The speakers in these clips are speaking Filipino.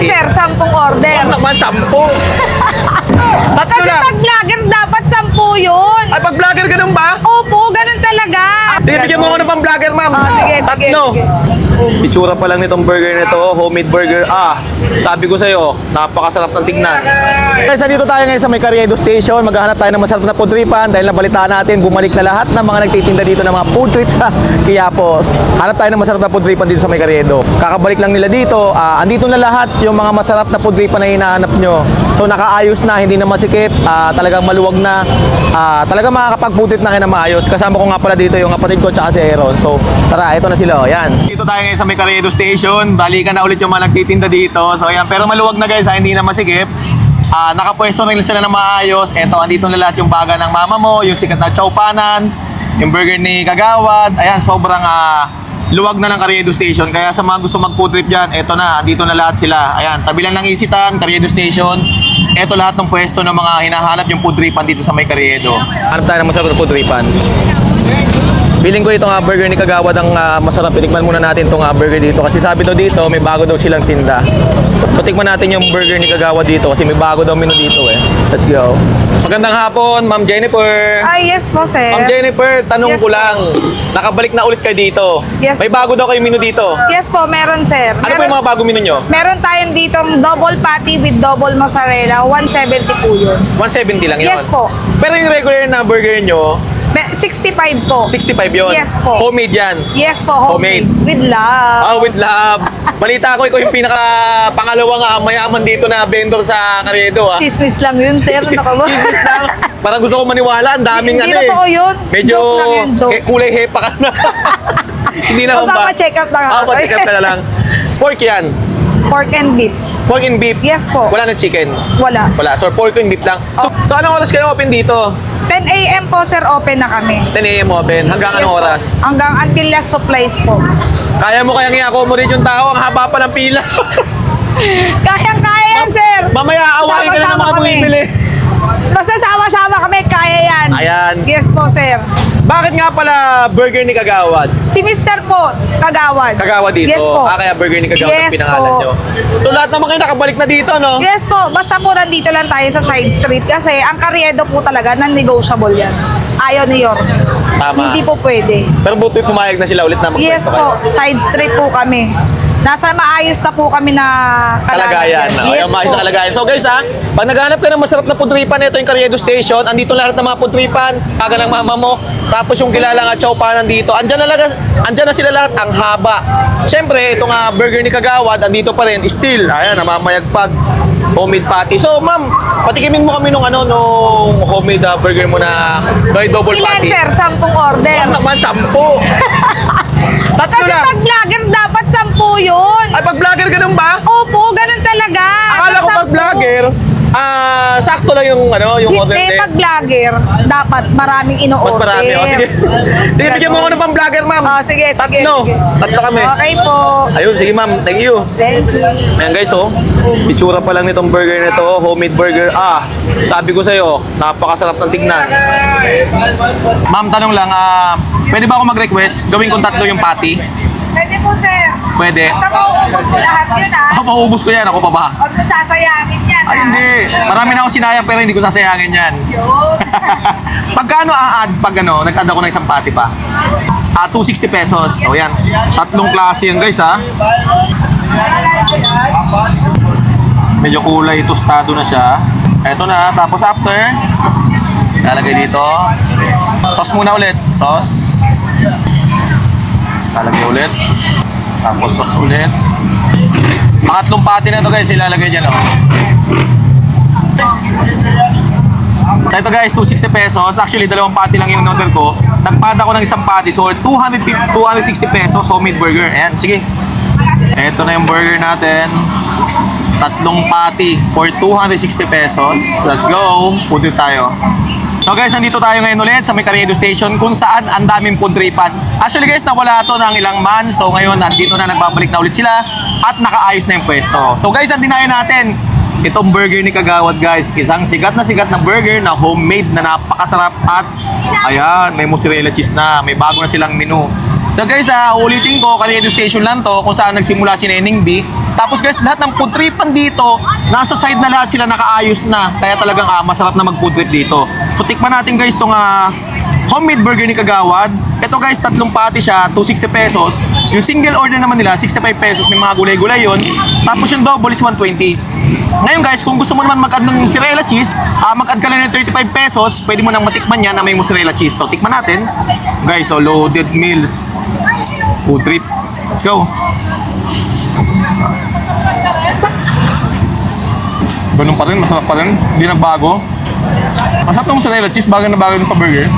sir, 10 order. Ano naman, 10? Tatlo Kasi lang. pag vlogger, dapat 10 yun. Ay, pag vlogger ganun ba? Opo, ganun talaga. Sige, bigyan mo ako ng pang vlogger, ma'am. Sige, Tatlo. sige. Itsura pa lang nitong burger na to, homemade burger. Sabi ko sa'yo, napakasarap ng tignan. Guys, dito tayo ngayon sa may Carriedo Station. Maghahanap tayo ng masarap na food tripan dahil nabalitaan natin, bumalik na lahat ng mga nagtitinda dito ng mga food trips sa Quiapo. Hanap tayo ng masarap na food tripan dito sa may Carriedo. Kakabalik lang nila dito. Andito na lahat yung mga masarap na food tripan na hinahanap nyo. So nakaayos na, hindi na masikip, talagang maluwag na. Talagang makakapag-food trip na kayo na maayos. Kasama ko nga pala dito yung kapatid ko tsaka si Aaron. So tara, ito na sila. Yan. Dito tayo ngayon sa may Carriedo Station. Balikan na ulit yung mga nagtitinda dito. So ayan, pero maluwag na guys, hindi na masikip. Nakapwesto rin sila na maayos. Eto, andito na lahat yung baga ng mama mo, yung sikat na chowpanan, yung burger ni Kagawad. Ayan, sobrang luwag na ng Carriedo Station. Kaya sa mga gusto mag-food trip dyan, eto na, andito na lahat sila. Ayan, tabi lang ng Isitan, Carriedo Station. Eto lahat ng pwesto ng mga hinahanap yung food tripan dito sa may Carriedo. Hanap tayo ng masarap na food tripan. Feeling ko itong burger ni Kagawad ang masarap. Itikman muna natin itong burger dito. Kasi sabi daw dito, may bago daw silang tinda. So, tikman natin yung burger ni Kagawad dito kasi may bago daw menu dito eh. Let's go. Magandang hapon, Ma'am Jennifer. Yes po, sir. Ma'am Jennifer, tanong Yes, ko lang. Nakabalik na ulit kayo dito. Yes. May bago daw kayo menu dito. Yes po, meron, sir. Ano po yung mga bago menu nyo? Meron tayong dito double patty with double mozzarella. 170 po yun. 170 lang yun? Yes po. Pero yung regular na burger nyo, 65 po. 65 yun? Yes po. Homemade yan? Yes po, homemade. With love. With love. Balita ko, ikaw yung pinaka pangalawang mayaman dito na vendor sa Carriedo. Chismis lang yun, sir. Chismis lang. Parang gusto ko maniwala, ang daming Hindi totoo yun. Medyo Joke lang yun, joke. Kulay hepa ka na. Hindi na ba? Magpapa-check up lang ako. Pa-check up ka na lang. Pork yan. Pork and beef. Pork and beef. Yes po. Wala na chicken. Wala. Wala. So pork and beef lang. So anong oras kayo open dito? 10 a.m. po, sir, open na kami. 10 a.m. open. Hanggang Yes anong po. oras? Hanggang until last supplies po. Kaya mo kayang i-accommodate yung tao. Ang haba pa ng pila. Kayang-kaya yan, sir. Mamaya awayin ka na ng Sama-sama mga kami. bumibili. Basta sama-sama kami, kaya yan. Ayan. Yes po, sir. Bakit nga pala burger ni Kagawad? Si Mr. po, Kagawad. Kagawad dito? Yes po. Kaya burger ni Kagawad Yes ang pinangalan po. nyo. So lahat naman kayo nakabalik na dito, no? Yes po, basta po nandito lang tayo sa side street kasi ang Carriedo po talaga, non-negotiable yan. Ayaw ni York. Tama. Hindi po pwede. Pero buti pumayag na sila ulit na Yes magpwesto po, kayo. side street po kami. Nasa maayos na po kami na Kalagayan. Yes Yung maayos po. na kalagayan. So guys pag naghanap ka ng masarap na pudripan, ito yung Carriedo Station. Andito lahat ng mga pudripan. Kaga ng mama mo. Tapos yung kilala nga chowpanan dito. Andyan na sila lahat. Ang haba. Siyempre, itong burger ni Kagawad, andito pa rin. Still, ayan, namamayagpag. Homemade patty. So ma'am, patikimin mo kami nung homemade burger mo na may double Ilan, patty. sir? 10 order. Ano naman, 10. Tatlo Kasi lang. pag vlogger, dapat 10 yun. Ay, pag vlogger ganun ba? Opo, ganun talaga. Akala ko pag 10. vlogger, sakto lang yung order Hindi, din. pag vlogger, dapat maraming ino-order. Mas marami. Sige. Sige, bigyan mo ako ng pang vlogger, ma'am. Sige, sige. Tatlo. sige. Tatlo kami. Okay po. Ayun, sige ma'am. Thank you. Thank you. Ayan guys, itsura pa lang nitong burger na to, homemade burger. Sabi ko sa'yo, napakasarap ng tignan. Ma'am, tanong lang, pwede ba ako mag-request? Gawin kong tatlo yung patty? Pwede po, sir. Pwede. Basta mauubos ko lahat yun, Maubos ko yan, ako pa ba? Huwag mo sasayangin yan, Ay, hindi. Marami na akong sinayang pero hindi ko sasayangin yan. Yun. Pagkano ang add pag nag-add ako ng isang patty pa? 260 pesos. So yan, tatlong klase yan guys Medyo kulay tostado na siya. Eto na, tapos after, lalagay dito. Sauce muna ulit. Sauce. Lalagay ulit. Tapos sauce ulit. Pangatlong patty na to guys, ilalagay dyan So ito guys, 260 pesos. Actually, dalawang patty lang yung order ko. Nagpada ko ng isang patty. So 260 pesos, homemade burger. Ayan, sige. Ito na yung burger natin. Tatlong patty for 260 pesos. Let's go. Punti tayo. So guys, nandito tayo ngayon ulit sa may Carriedo Station kung saan ang daming food tripan. Actually guys, nawala to ng ilang man. So ngayon, nandito na, nagbabalik na ulit sila at nakaayos na yung pwesto. So guys, ang dinayo natin, itong burger ni Kagawad guys. Isang sikat na burger na homemade na napakasarap at ayan, may mozzarella cheese na. May bago na silang menu. So guys, ulitin ko, Carriedo Station lang to kung saan nagsimula si Neneng B. Tapos guys, lahat ng food tripan dito, nasa side na lahat sila nakaayos na. Kaya talagang masarap na mag food trip dito. So tikman natin guys itong homemade burger ni Kagawad. Ito guys, 3 patty siya, 260 pesos. Yung single order naman nila, 65 pesos. May mga gulay-gulay yun. Tapos yung double is 120. Ngayon guys, kung gusto mo naman mag-add ng mozzarella cheese, mag-add ka lang ng 35 pesos, pwede mo nang matikman yan na may mozzarella cheese. So tikman natin. Guys, loaded meals. Food trip. Let's go. Ganun pa rin, masarap pa rin. Hindi nagbago. Masarap ng mozzarella cheese, bagay na bagay sa burger.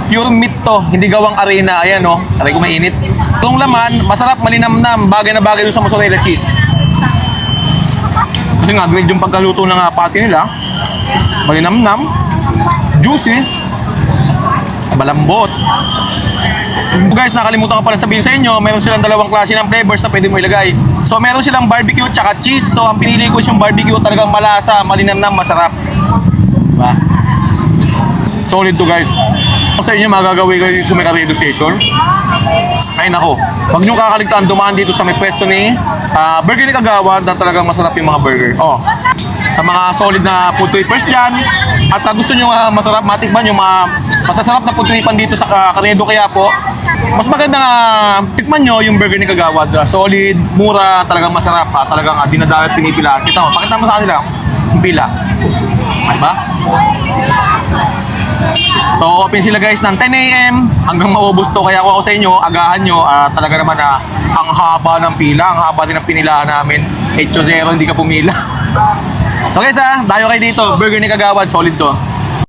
Pure meat to, hindi gawang arena. Ayan o, aray ko mainit. Itong laman, masarap, malinamnam, bagay na bagay dun sa mozzarella cheese. Kasi nga, grade yung pagkaluto ng patty nila. Malinamnam, juicy, malambot. Guys, nakalimutan ko pala sabihin sa inyo, meron silang 2 klase ng flavors na pwede mo ilagay. So, meron silang barbecue tsaka cheese. So, ang pinili ko is yung barbecue, talagang malasa, malinamnam, masarap. Diba? Solid to guys. Sa inyo, magagawin kayo sa may Carriedo Station. Ay nako, huwag niyong kakaligtaan dumaan dito sa may pwesto ni Burger ni Kagawad na talagang masarap yung mga burger. Sa mga solid na food trippers dyan, at gusto nyo masarap matikman yung mga masasarap na food tripan dito sa Carriedo kaya po, mas maganda tikman nyo yung burger ni Kagawad. Solid, mura, talagang masarap, talagang dinadawat pinipila. Kita mo, pakita mo sa kanila yung pila. Diba? So open sila guys ng 10 AM hanggang maubos to. Kaya kung ako sa inyo, agahan nyo. Talaga naman ang haba ng pila, ang haba din ng pinilaan namin. 8-0, hindi ka pumila. So guys dayo kayo dito, burger ni Kagawad, solid to.